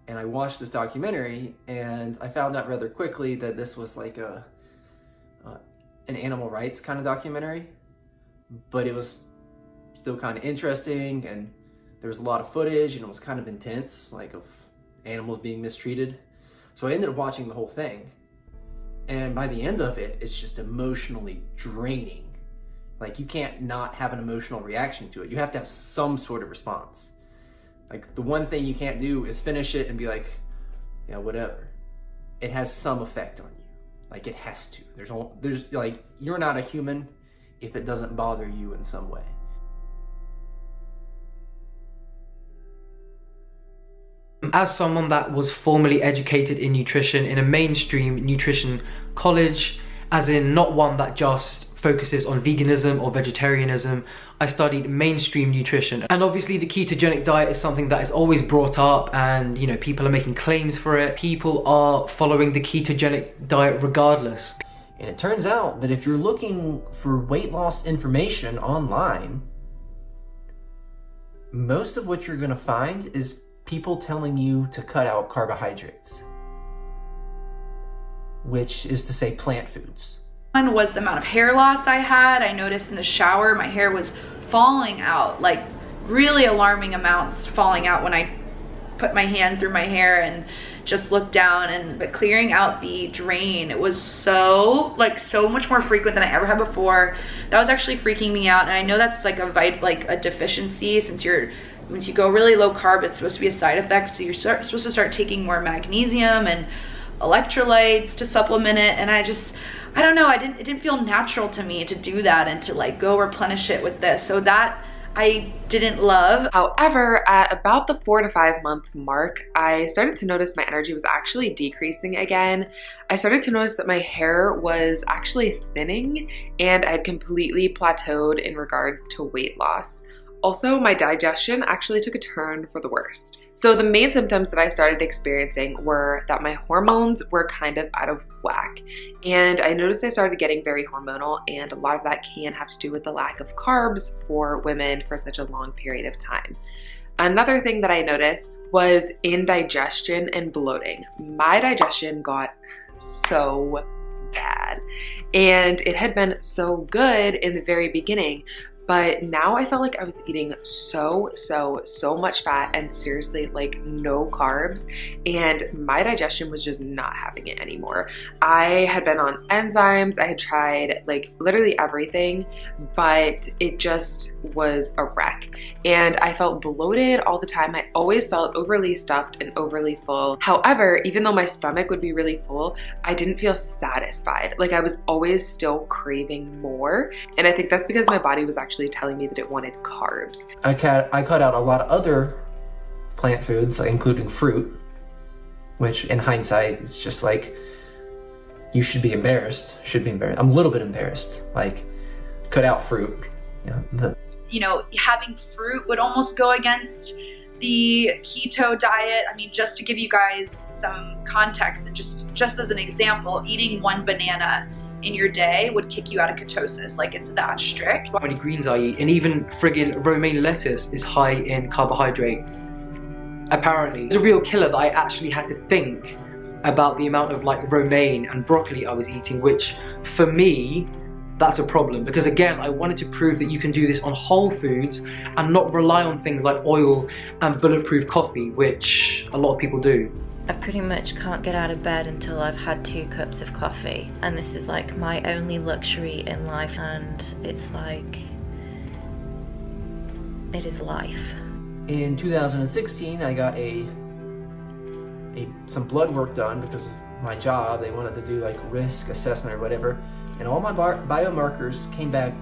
And I watched this documentary, and I found out rather quickly that this was like an animal rights kind of documentary, but it was still kind of interesting, and there was a lot of footage, and it was kind of intense, like of animals being mistreated. So I ended up watching the whole thing, and by the end of it, it's just emotionally draining. Like, you can't not have an emotional reaction to it. You have to have some sort of response. Like, the one thing you can't do is finish it and be like, yeah, whatever. It has some effect on you. Like, it has to. There's like, you're not a human if it doesn't bother you in some way. As someone that was formally educated in nutrition in a mainstream nutrition college, as in not one that just focuses on veganism or vegetarianism, I studied mainstream nutrition. And obviously the ketogenic diet is something that is always brought up, and you know, people are making claims for it. People are following the ketogenic diet regardless. And it turns out that if you're looking for weight loss information online, most of what you're gonna find is people telling you to cut out carbohydrates, which is to say plant foods. One was the amount of hair loss I had. I noticed in the shower my hair was falling out, like really alarming amounts falling out when I put my hand through my hair and just looked down. But clearing out the drain, it was so much more frequent than I ever had before. That was actually freaking me out, and I know that's like a deficiency, since once you go really low carb, it's supposed to be a side effect. So you're supposed to start taking more magnesium and electrolytes to supplement it, and I don't know, it didn't feel natural to me to do that and to like go replenish it with this. So that I didn't love. However, at about the 4 to 5 month mark, I started to notice my energy was actually decreasing again. I started to notice that my hair was actually thinning, and I had completely plateaued in regards to weight loss. Also, my digestion actually took a turn for the worst. So the main symptoms that I started experiencing were that my hormones were kind of out of whack. And I noticed I started getting very hormonal, and a lot of that can have to do with the lack of carbs for women for such a long period of time. Another thing that I noticed was indigestion and bloating. My digestion got so bad, and it had been so good in the very beginning. But now I felt like I was eating so much fat and seriously like no carbs, and my digestion was just not having it anymore. I had been on enzymes, I had tried like literally everything, but it just was a wreck. And I felt bloated all the time. I always felt overly stuffed and overly full. However, even though my stomach would be really full, I didn't feel satisfied. Like, I was always still craving more. And I think that's because my body was actually telling me that it wanted carbs. I cut out a lot of other plant foods, including fruit, which in hindsight, it's just like, you should be embarrassed. I'm a little bit embarrassed. Like, cut out fruit. You know, having fruit would almost go against the keto diet. I mean, just to give you guys some context, and just as an example, eating one banana in your day would kick you out of ketosis. Like, it's that strict. How many greens I eat, and even friggin' romaine lettuce is high in carbohydrate. Apparently, it's a real killer that I actually had to think about the amount of like romaine and broccoli I was eating, which for me, that's a problem, because again, I wanted to prove that you can do this on whole foods and not rely on things like oil and bulletproof coffee, which a lot of people do. I pretty much can't get out of bed until I've had 2 cups of coffee, and this is like my only luxury in life, and it's like, it is life. In 2016, I got some blood work done because of my job. They wanted to do like risk assessment or whatever, and all my biomarkers came back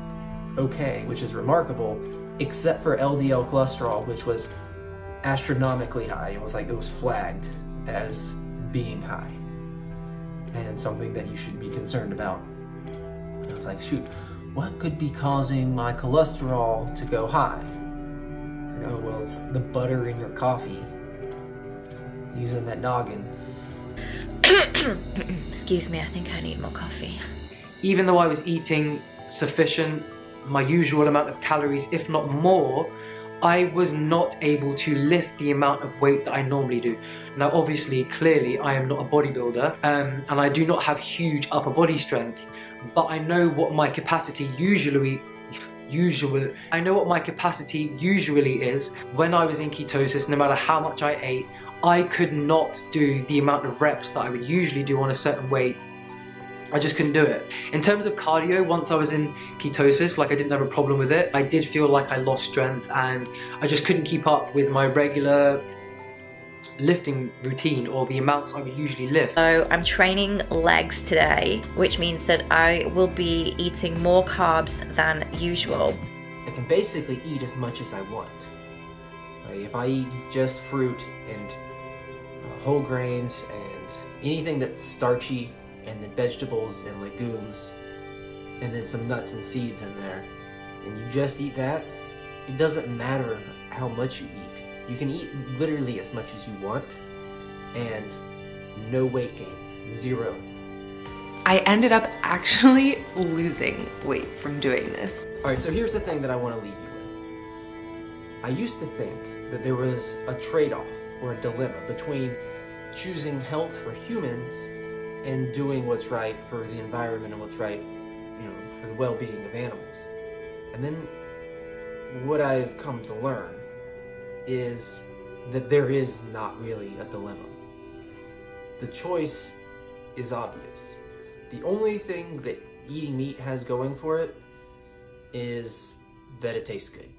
okay, which is remarkable, except for LDL cholesterol, which was astronomically high. It was flagged as being high and something that you should be concerned about. And I was like, shoot, what could be causing my cholesterol to go high? Like, oh, well, it's the butter in your coffee, using that noggin. Excuse me, I think I need more coffee. Even though I was eating sufficient, my usual amount of calories, if not more, I was not able to lift the amount of weight that I normally do. Now obviously, clearly, I am not a bodybuilder, and I do not have huge upper body strength, but I know what my capacity usually is. When I was in ketosis, no matter how much I ate, I could not do the amount of reps that I would usually do on a certain weight. I just couldn't do it. In terms of cardio, once I was in ketosis, like I didn't have a problem with it. I did feel like I lost strength and I just couldn't keep up with my regular lifting routine or the amounts I would usually lift. So I'm training legs today, which means that I will be eating more carbs than usual. I can basically eat as much as I want. Like if I eat just fruit and whole grains and anything that's starchy, and then vegetables and legumes, and then some nuts and seeds in there, and you just eat that, it doesn't matter how much you eat. You can eat literally as much as you want, and no weight gain, 0. I ended up actually losing weight from doing this. Alright, so here's the thing that I want to leave you with. I used to think that there was a trade-off or a dilemma between choosing health for humans and doing what's right for the environment and what's right, for the well-being of animals. And then what I've come to learn is that there is not really a dilemma. The choice is obvious. The only thing that eating meat has going for it is that it tastes good.